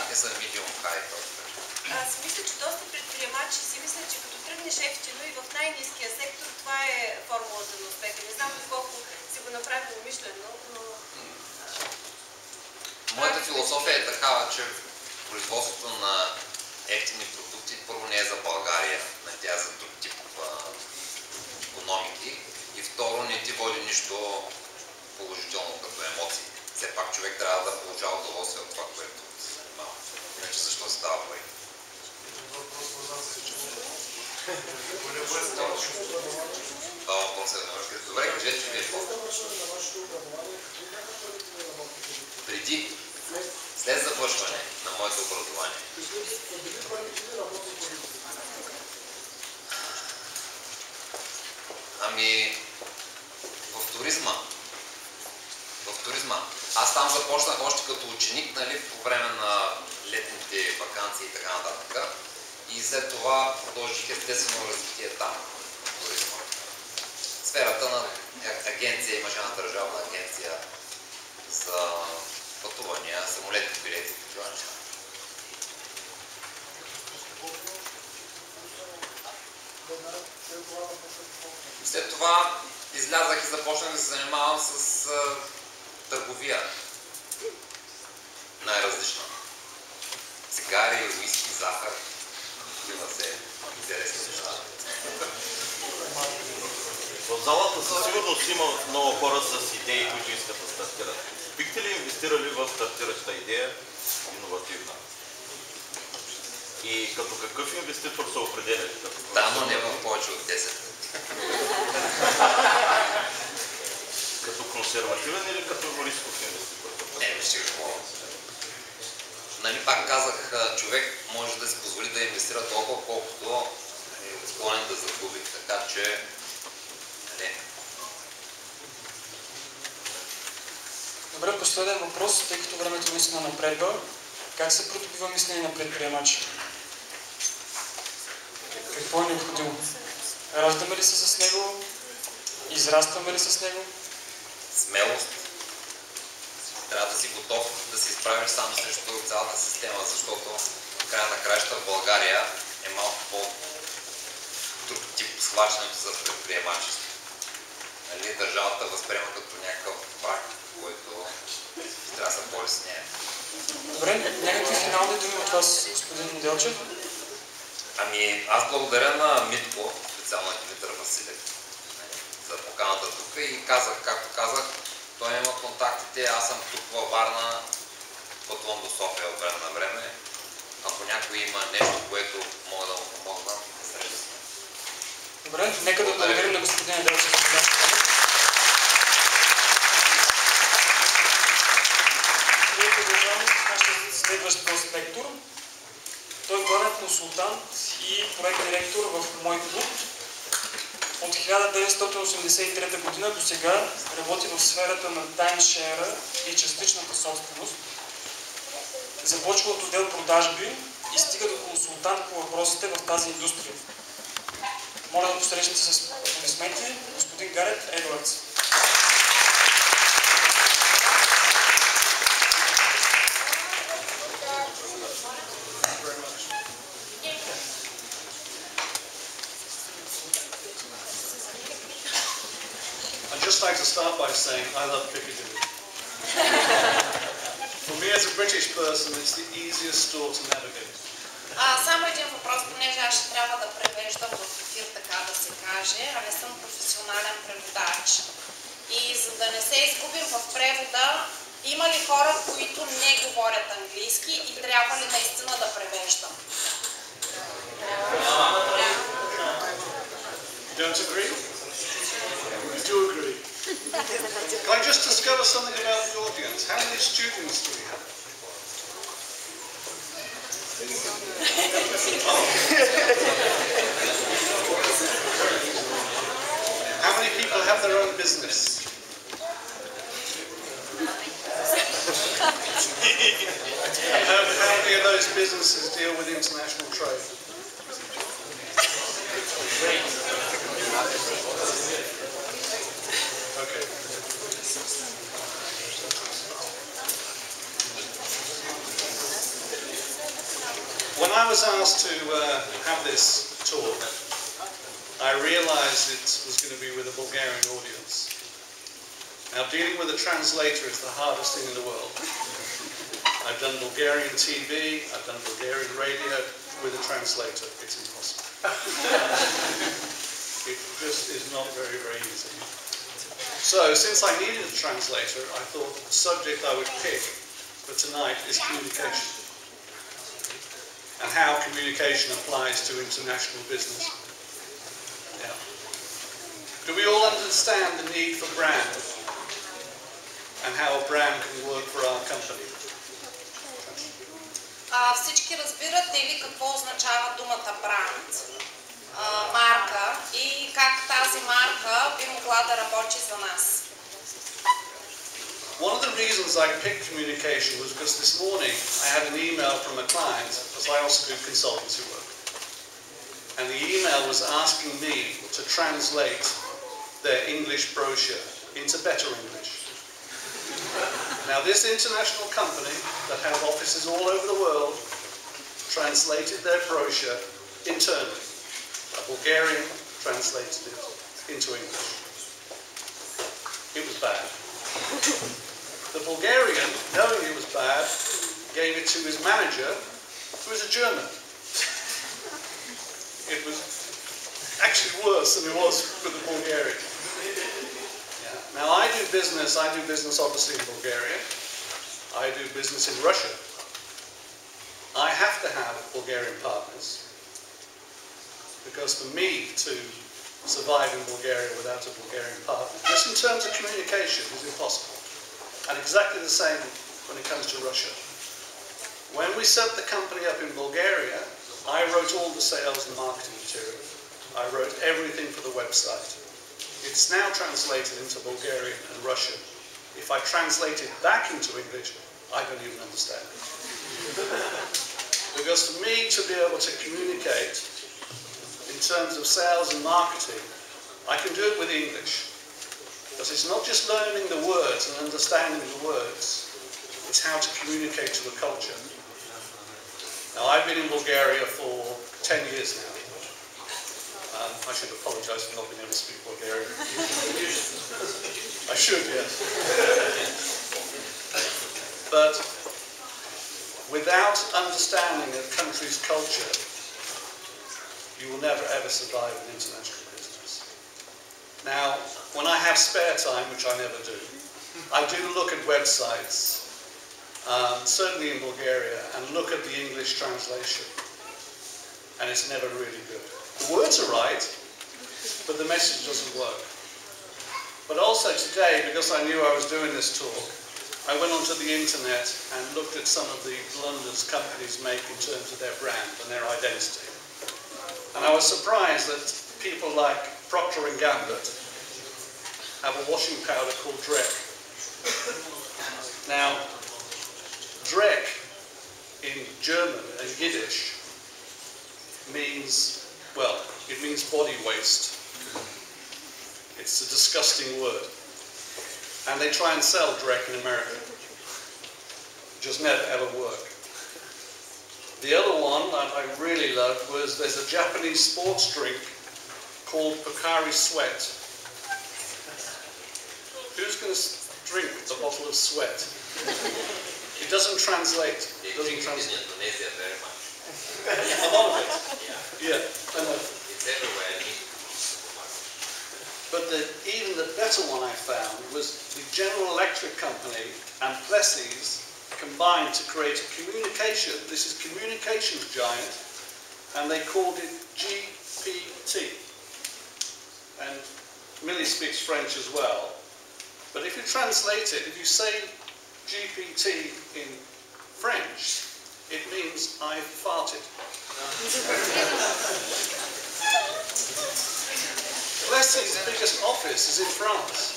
те са medium high. Аз мисля, че доста предприемачи си мислят, че като тръгнеш ефтино и в най-ниския сектор, това е формулата на успеха. Не знам колко си го направил умишлено, но... Моята философия е такава, че производството на ефтини продукти първо не е за България, тя е за друг тип икономики и второ не ти води нищо положително като емоции. Все пак човек трябва да получава удоволствие от това, което се занимава. Иначе защо става пари? Това въпрос е добре, кажете, че вие преди, след завършване на моето образование. Ами, в туризма. Аз там започнах още като ученик, нали, по време на летните ваканции и така нататък. И след това продължих естествено развитие там, в туризма. Сферата на агенция, имаше една държавна агенция за пътувания, самолетни билети и такива неща. След това излязах и започнах да се занимавам с търговия. Най-различна. Цигари, уиски, захар. Такива се интересни неща. В залата със сигурност има много хора с идеи, които искат да стартират. Бихте ли инвестирали в стартираща идея, иновативна? И като какъв инвеститор се определя? Да, но не в повече от 10. Като консервативен или като рисков инвеститор? Не, вижте какво. Нали, пак казах, човек може да си позволи да инвестира толкова, колкото е склонен да загуби. Така че, не. Добре, последен въпрос, тъй като времето наистина напредва. Как се придобива мислене на предприемачи? Какво е необходимо? Раждаме ли се с него? Израстваме ли с него? Смелост. Трябва да си готов да се изправиш сам срещу цялата система, защото в края на краища в България е малко по-друг тип схващането за предприемачество. Нали, държавата възприема като някакъв враг, който трябва да се бори с нея. Добре, някакви финални думи от вас, господин Неделчев? Ами, аз благодаря на Митко, специално Димитър Василев, за поканата тук и казах, както казах, той има контактите, аз съм тук във Варна, пътувам до София от време на време. Ако някой има нещо, което мога да му помогна, среща се. Добре, нека да благодарим на господин Неделчев. Ние продължаваме с нашия следващ гост лектор. Той е главен консултант и проект директор в MOi Klub. От 1983 година до сега работи в сферата на таймшера и частичната собственост. Започва от отдел продажби и стига до консултант по въпросите в тази индустрия. Моля да посрещнете с аплодисменти господин Гарет Едуърдс. I'd just like to start by saying I love Piccadilly. For me as a British person, it's the easiest store to navigate. Само един въпрос, понеже аз ще трябва да превеждам в ефир, така да се каже, а не съм професионален преводач. И за да не се изгубим в превода, има ли хора, които не говорят английски и трябва ли наистина да превеждам? Don't agree? You do agree. Can I just discover something about the audience? How many students do we have? How many people have their own business? How many of those businesses deal with international trade? Okay. was asked to have this talk, I realized it was going to be with a Bulgarian audience. Now, dealing with a translator is the hardest thing in the world. I've done Bulgarian TV, I've done Bulgarian radio. With a translator, it's impossible. It just is not very, very easy. So, since I needed a translator, I thought the subject I would pick for tonight is communication. And how communication applies to international business. Yeah. Do we all understand the need for brand? And how a brand can work for our company? Всички разбирате ли какво означава думата бранд, марка и как тази марка би могла да работи за нас? One of the reasons I picked communication was because this morning I had an email from a client, because I also do consultancy work. And the email was asking me to translate their English brochure into better English. Now, this international company that have offices all over the world translated their brochure internally. A Bulgarian translated it into English. It was bad. The Bulgarian, knowing it was bad, gave it to his manager, who is a German. It was actually worse than it was for the Bulgarian. Now, I do business obviously in Bulgaria. I do business in Russia. I have to have Bulgarian partners, because for me to survive in Bulgaria without a Bulgarian partner, just in terms of communication, is impossible. And exactly the same when it comes to Russia. When we set the company up in Bulgaria, I wrote all the sales and marketing material. I wrote everything for the website. It's now translated into Bulgarian and Russian. If I translate it back into English, I don't even understand it. Because for me to be able to communicate in terms of sales and marketing, I can do it with English. Because it's not just learning the words and understanding the words, it's how to communicate to the culture. Now, I've been in Bulgaria for 10 years now. I should apologise for not being able to speak Bulgarian. I should, yes. But without understanding a country's culture, you will never ever survive in international business. Now, when I have spare time, which I never do, I do look at websites, certainly in Bulgaria, and look at the English translation. And it's never really good. The words are right, but the message doesn't work. But also today, because I knew I was doing this talk, I went onto the internet and looked at some of the blunders companies make in terms of their brand and their identity. And I was surprised that people like Procter & Gamble have a washing powder called Drek. Now, Drek in German and Yiddish means, well, it means body waste. It's a disgusting word. And they try and sell Drek in America. It just never ever work. The other one that I really loved was, there's a Japanese sports drink called Pocari Sweat. Who's going to drink a bottle of sweat? It doesn't translate. It doesn't translate. In Indonesia very much. A lot of it. Yeah, I know. It's everywhere. But even the better one I found was the General Electric company and Plessis combined to create a communication. This is communications giant, and they called it GPT. And Millie speaks French as well. But if you translate it, if you say GPT in French, it means I farted. Plessis' biggest office is in France.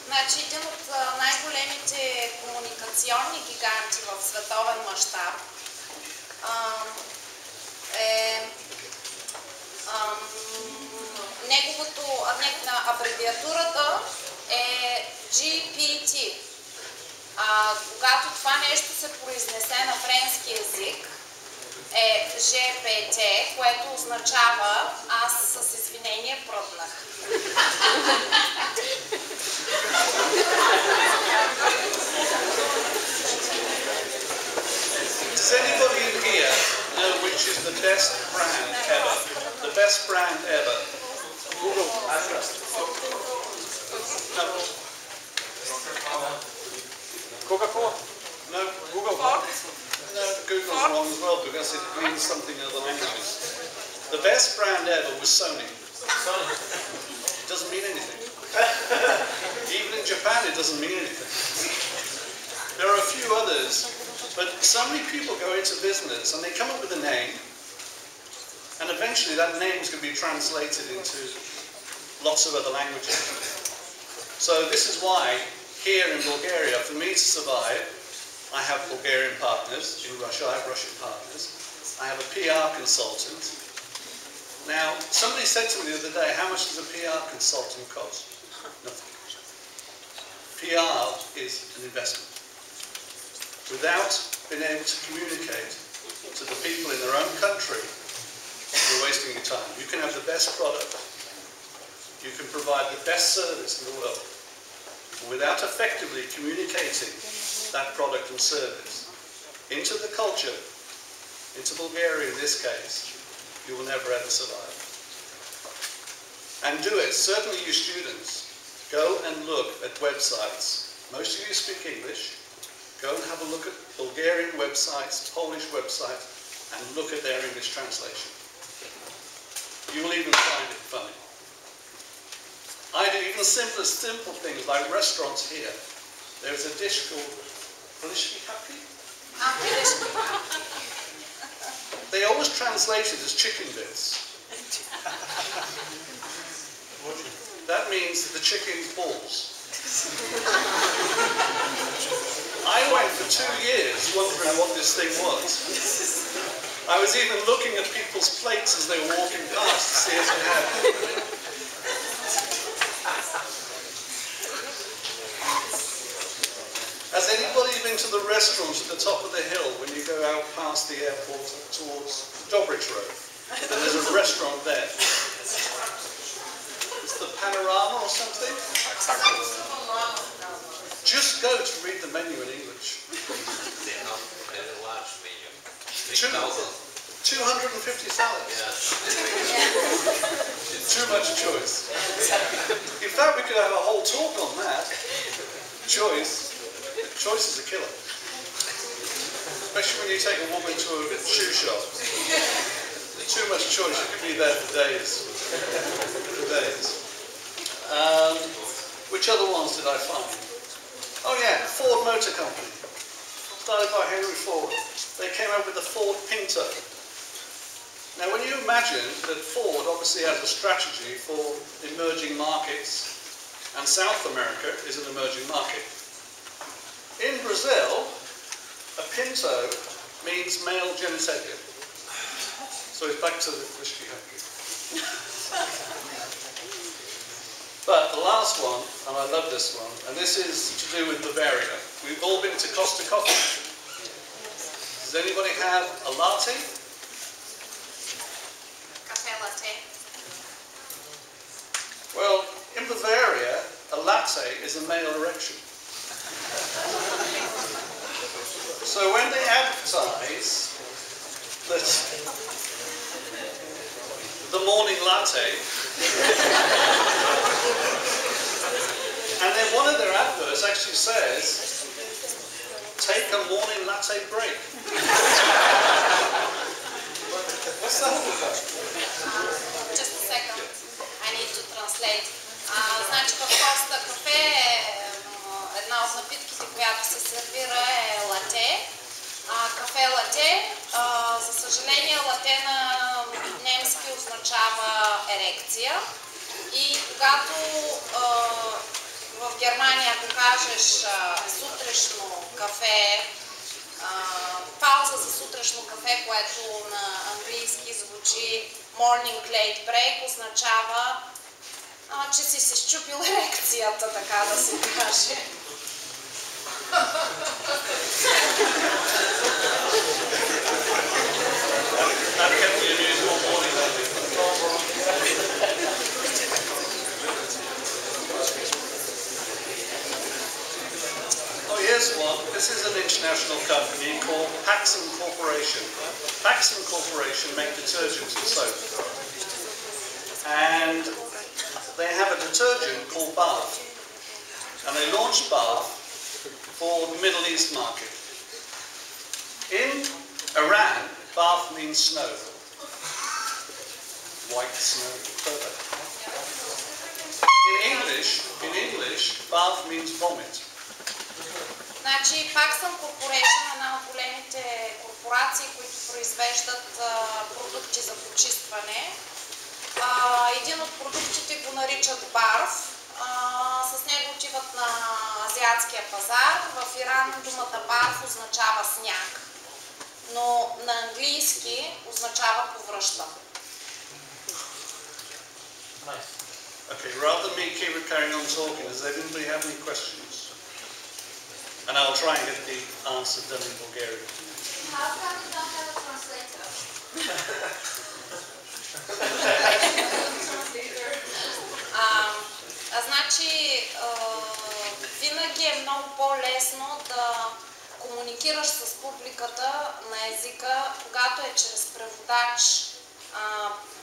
Значи един от най-големите комуникационни гиганти в световен мащаб е абревиатурата е GPT. Когато това нещо се произнесе на френски език, е ЖПТ, което означава аз с извинение пръднах. Does anybody in here know which is the best brand ever? The best brand ever? Google. No. Coca-Cola. No. Google. No, Google's wrong as well because it means something in other languages. The best brand ever was Sony. It doesn't mean anything. Even in Japan it doesn't mean anything. There are a few others, but so many people go into business and they come up with a name, and eventually that name is going to be translated into lots of other languages. So this is why here in Bulgaria, for me to survive, I have Bulgarian partners. In Russia, I have Russian partners. I have a PR consultant. Now, somebody said to me the other day, how much does a PR consultant cost? Nothing. PR is an investment. Without being able to communicate to the people in their own country, you're wasting your time. You can have the best product. You can provide the best service in the world. Without effectively communicating that product and service into the culture, into Bulgaria in this case, you will never ever survive. And do it. Certainly you students, go and look at websites. Most of you speak English. Go and have a look at Bulgarian websites, Polish websites, and look at their English translation. You will even find it funny. I do even simple things like restaurants here. There's a dish called Polishki-haki. They always translate it as chicken bits. That means the chicken's balls. I went for 2 years wondering what this thing was. I was even looking at people's plates as they were walking past to see if they had it. Has anybody been to the restaurant at the top of the hill when you go out past the airport towards Dvorec Road? And there's a restaurant there. It's the Panorama or something? Just go to read the menu in English. They're not very large menu. 250 salads. Too much choice. In fact, we could have a whole talk on that. Choice is a killer. Especially when you take a woman to a shoe shop. Too much choice, you could be there for days. Which other ones did I find? Oh yeah, Ford Motor Company. Started by Henry Ford. They came up with the Ford Pinto. Now when you imagine that Ford obviously has a strategy for emerging markets, and South America is an emerging market. In Brazil, a Pinto means male genitalia. So it's back to the Polishki-haki. But the last one, and I love this one, and this is to do with Bavaria. We've all been to Costa Coffee. Does anybody have a latte? Cafe latte. Well, in Bavaria, a latte is a male erection. So when they advertise that the morning latte, and then one of their adverts actually says, take a morning latte break. What's that all about? Just a second. I need to translate. Значи в Коста кафе една от напитките, която се сервира е лате. Кафе лате. За съжаление, лате на немски означава ерекция. И когато в Германия, ако кажеш сутрешно кафе, пауза за сутрешно кафе, което на английски звучи morning late break, означава, че си счупил ерекцията, така да се каже. That kept me amused all morning. Oh, here's one. This is an international company called Paxson Corporation. Paxson Corporation make detergents and soap. And they have a detergent called Bath. And they launched Bath for the Middle East market. In Iran, Bath means snow. White snow. Perfect. In English, Bath means vomit. Значи, Paxson Corporation е една от големите корпорации, които произвеждат продукти за почистване. Един от продуктите го наричат барф. С него отиват на азиатския пазар. В Иран думата барф означава сняг, но на английски означава повръща. Okay, rather than me keep carrying on talking, does anybody have any questions? And I'll try and get the answer done in Bulgarian. How come you don't have a translator? Значи, винаги е много по-лесно да комуникираш с публиката на езика, когато е чрез преводач.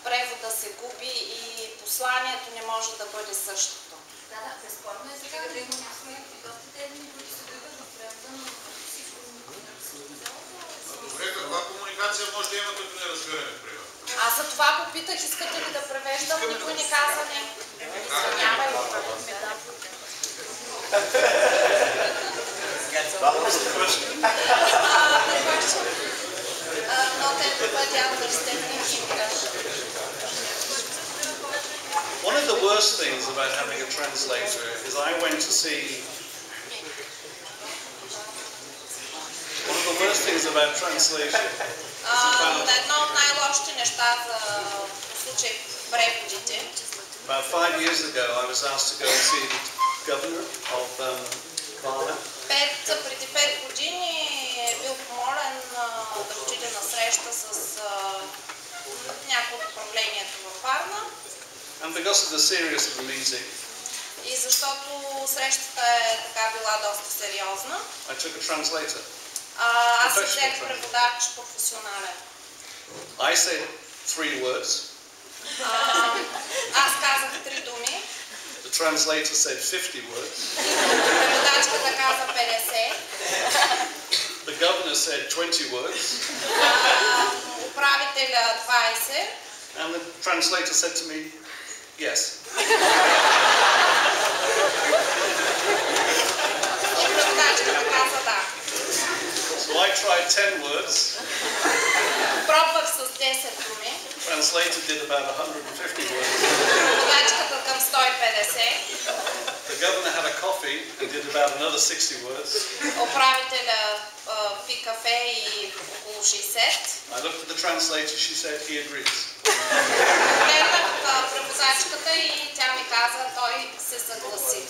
Превода се губи и посланието не може да бъде същото. Да, безспорно е така, да има някакви доста термини, които се дадат в превода, но всичко Добре, каква комуникация може да има, като не разбираме превод? Аз за това попитах, искате ли да превеждам, никой не каза не. Няма ли not everybody understanding English. One of the worst things about having a translator is I went to see... One of the worst things about translation Едно от най-лошите неща за случай преводите. About 5 years ago, I was asked to go and see the governor of Варна. Преди 5 години е бил помолен да отиде на среща с някой от управлението във Варна. And because of the seriousness of the meeting, и защото срещата е така била доста сериозна, I took a translator. Аз взех преводач професионален. I said 3 words. Аз казах 3 думи. The translator said 50 words. Преводачката каза 50. The governor said 20 words. Управителя 20. And the translator said to me, yes. И преводачката каза да. So I tried 10 words. Пробвах с 10 думи. Translator did about 150 words. Преводачката към 150. The governor had a coffee and did about another 60 words. Управителя пи кафе и около 60. I looked at the translator, she said he agrees. Гледах преводачката и тя ми каза, той се съгласи.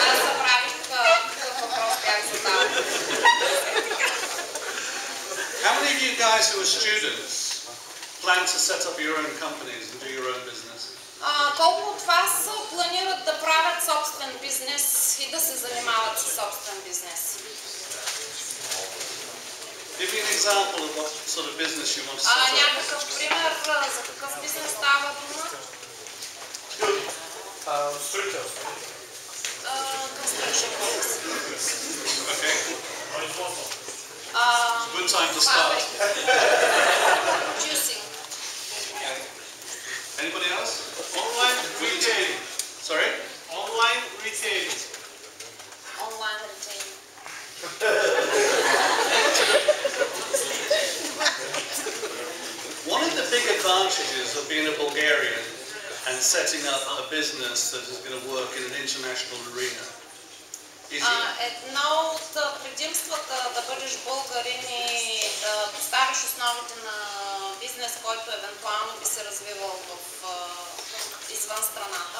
Аз забравих какъв въпрос бях задал. How many of you guys who are students plan to set up your own companies and do your own business? Колко от вас планират да правят собствен бизнес и да се занимават с собствен бизнес? Give me an example of what sort of business you want to set up. Някакъв пример за какъв бизнес става дума? Строителство. Construction business. Okay. Good time to start. Juicing. Anybody else? Online retailing. Sorry? Online retailing. Online retailing. One of the big advantages of being a Bulgarian and setting up a business that is going to work in an international arena is Едно от предимствата да бъдеш българин и да поставиш основите на бизнес, който евентуално би се развивал извън страната.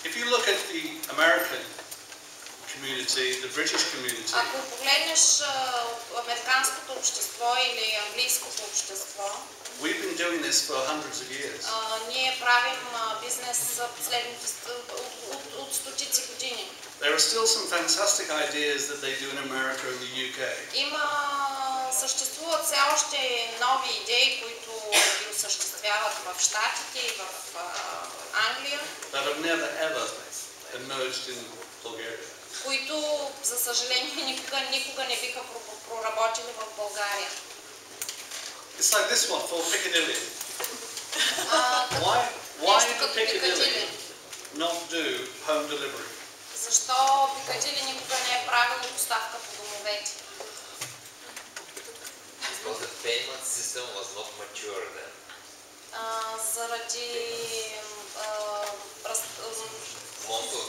if you look at the American community, the British community. Ако погледнеш американското общество или английското общество, We've been doing this for hundreds of years. Ние правим бизнес последните от стотици години. There are still some fantastic ideas that they do in America and the UK. Съществуват все още нови идеи, които ги осъществяват в Щатите и в Англия. That have never ever emerged in Bulgaria. Които, за съжаление, никога не биха проработили в България. It's like this one for Piccadilly. Why do Piccadilly not do home delivery? Защо Пикадили никога не е правил доставка по домовете? Because the payment system was not mature then. Заради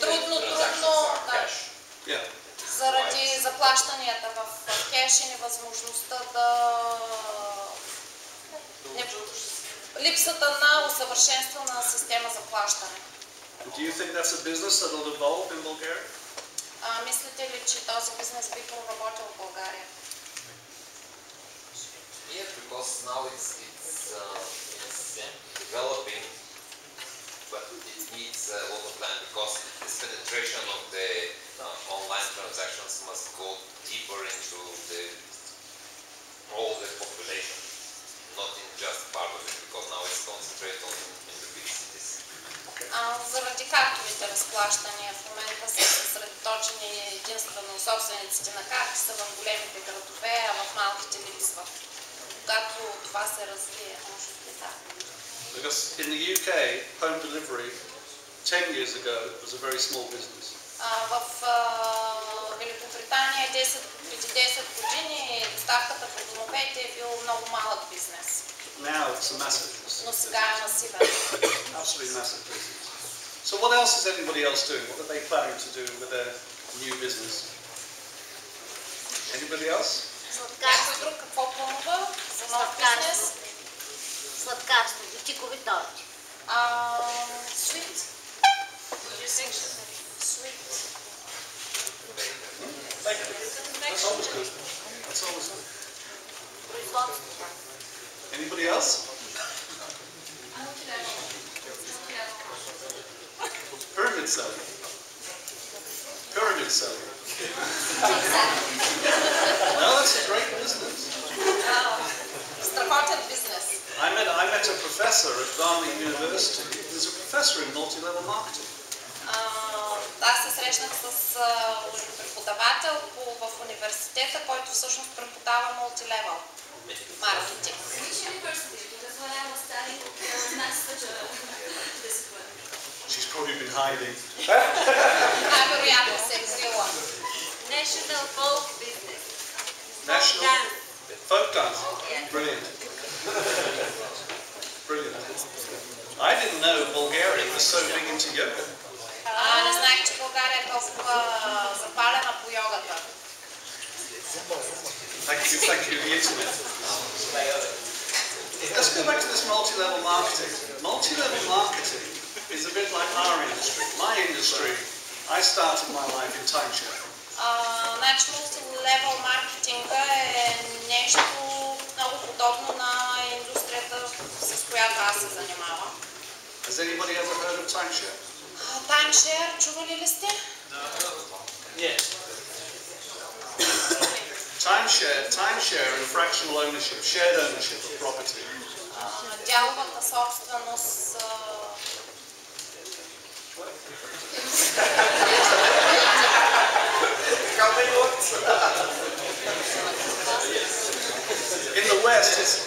трудно, да. Заради заплащанията в кеш и невъзможността липсата на усъвършенствана система за плащане. Do you think that's a business that will evolve in Bulgaria? Мислите ли, че този бизнес би проработил в България? Yeah, because now it's developing, but it needs a lot of time because this penetration of the online transactions must go deeper into all the population, not in just part of it, because now it's concentrated in the big cities. Заради картовите разплащания в момента са съсредоточени единствено собствениците на карти са в големите градове, а в малките липсват. Когато това се развие, може би да. Because in the UK, home delivery 10 years ago was a very small business. В Великобритания преди 10 години доставката по домовете е бил много малък бизнес. Now it's a massive business. Но сега е масивен. Absolutely massive business. So what else is anybody else doing? What are they planning to do with their new business? Anybody else? Някой друг какво планува за нов бизнес? Сладкарство, бутикови торти. Sweet. Sweet. That's always good. That's always good. Производство. Anybody else? Pyramid selling. Pyramid selling. No, that's a great business. Страхотен бизнес. I met a professor at Varna University. There's a professor in multi-level marketing. Аз се срещнах с преподавател в университета, който всъщност преподава мултилевел маркетинг. She's probably been hiding. Най-вероятно се е крила. National folk business. National folk dance. Brilliant. Brilliant. I didn't know Bulgaria was so big into yoga. Не знаех, че България е толкова запалена по йогата. Thank you, the internet. Let's go back to this multi-level marketing. Multi-level marketing is a bit like our industry. My industry, I started my life in timeshare. Значи мултилевел маркетинга е нещо много подобно на индустрията, с която аз се занимавам. Has anybody ever heard of timeshare? Timeshare, чували ли сте? Yes. Timeshare and fractional ownership, shared ownership of property. Дяловата собственост.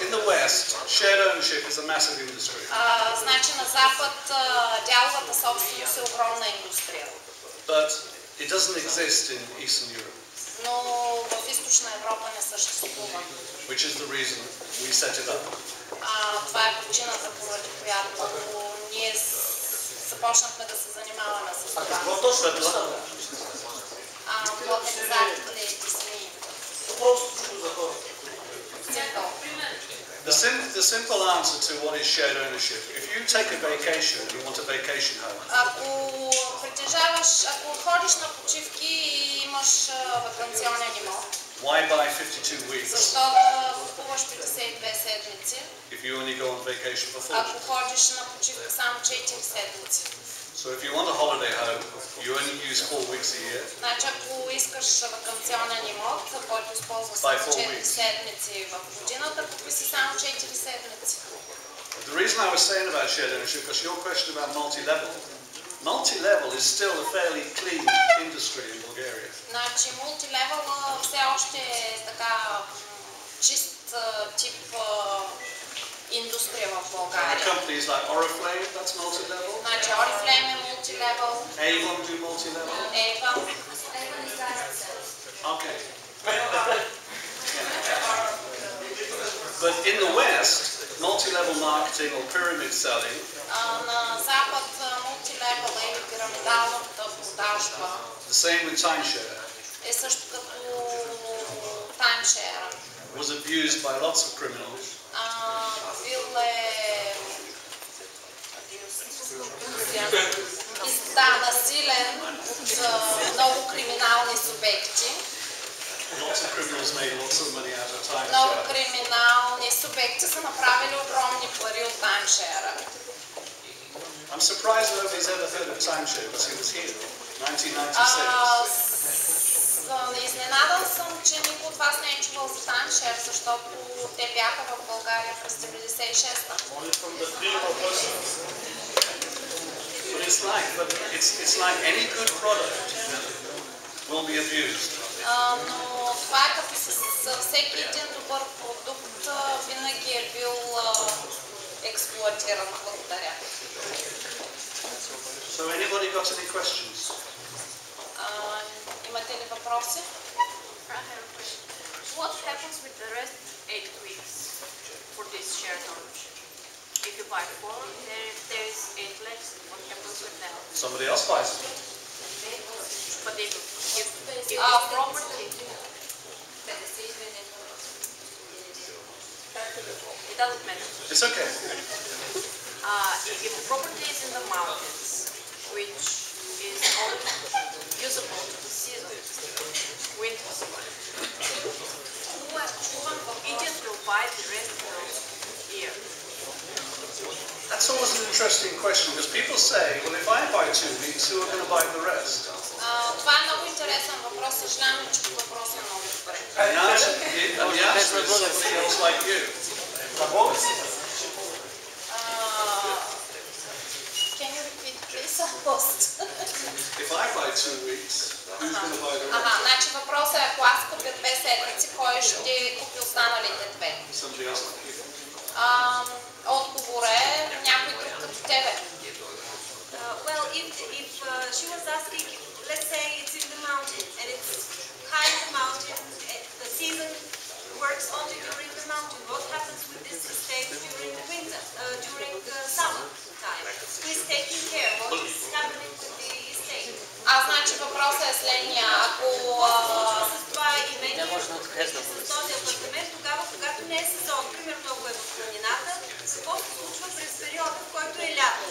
In the West, shared ownership is a massive industry. Значи на Запад дяловата собственост е огромна индустрия. But it doesn't exist in Eastern Europe. Но в Източна Европа не съществува. Which is the reason we set it up. Това е причината, поради която ние започнахме да се занимаваме с това. Какво точно е това? What exactly it means? Просто за хората. цикъл. The simple answer to what is shared ownership, if you take a vacation and you want a vacation home, Ако ходиш на почивки и имаш ваканционен имот, why buy 52 weeks защо да купуваш 52 седмици, if you only go on vacation for 4? ако ходиш на почивка само 4 седмици? So if you want a holiday home, you only use 4 weeks a year. Значи ако искаш ваканционен имот, за който използваш само 4 седмици в годината, купи си само 4 седмици. The reason I was saying about shared ownership was your question about multi-level. Multi-level is still a fairly clean industry in Bulgaria. Значи мултилевел все още е така чист тип индустрия в България. Companies like Oriflame, that's multi-level. Значи Oriflame е мултилевел. Avon do multi-level. Avon. Okay. But in the West, multi-level marketing or pyramid selling На Запад мултилевел или пирамидалната продажба the same with timeshare е също като таймшер. was abused by lots of criminals. Бил е насилен от много криминални субекти. Lots of criminals made lots of money out of timeshare. Много криминални субекти са направили огромни пари от таймшера. I'm surprised nobody's ever heard of timeshare because it was here, 1996. Изненадан съм, че никой от вас не е чувал за таймшер, защото те бяха в България през 96-та. But it's like any good product will be abused. Но това е като с всеки един добър продукт винаги е бил експлоатиран. Благодаря. So anybody got any questions? Имате ли въпроси? What happens with the rest 8 weeks for this shared ownership? If you buy 4, there is 8 left. What happens with them? Somebody else buys it. But if property, it doesn't matter. It's okay. If property is in the mountains, which is only usable to the season, winter season, Indians will buy the rest of the year. That's always an interesting question because people say, well, if I buy 2 weeks, who are going to buy the rest? Това е много интересен въпрос. Съжалявам, че въпросът е много добре. And the answer is somebody else like you. Can you repeat, please? Lost. If I buy 2 weeks, who's going to buy the rest? Значи въпросът е, ако аз купя 2 седмици, кой ще купи останалите 2? Somebody else like you. Отговор е някой друг като тебе. Well, if she was asking, let's say it's in the mountain and it's high in the mountain, the season works only during the mountain. What happens with this estate during the winter, during summer time? Who is taking care? What is happening with the estate? Значи въпросът е следния. Ако с това имение, с този апартамент, тогава, когато не е сезон, примерно ако е в планината, какво се случва през периода, в който е лято?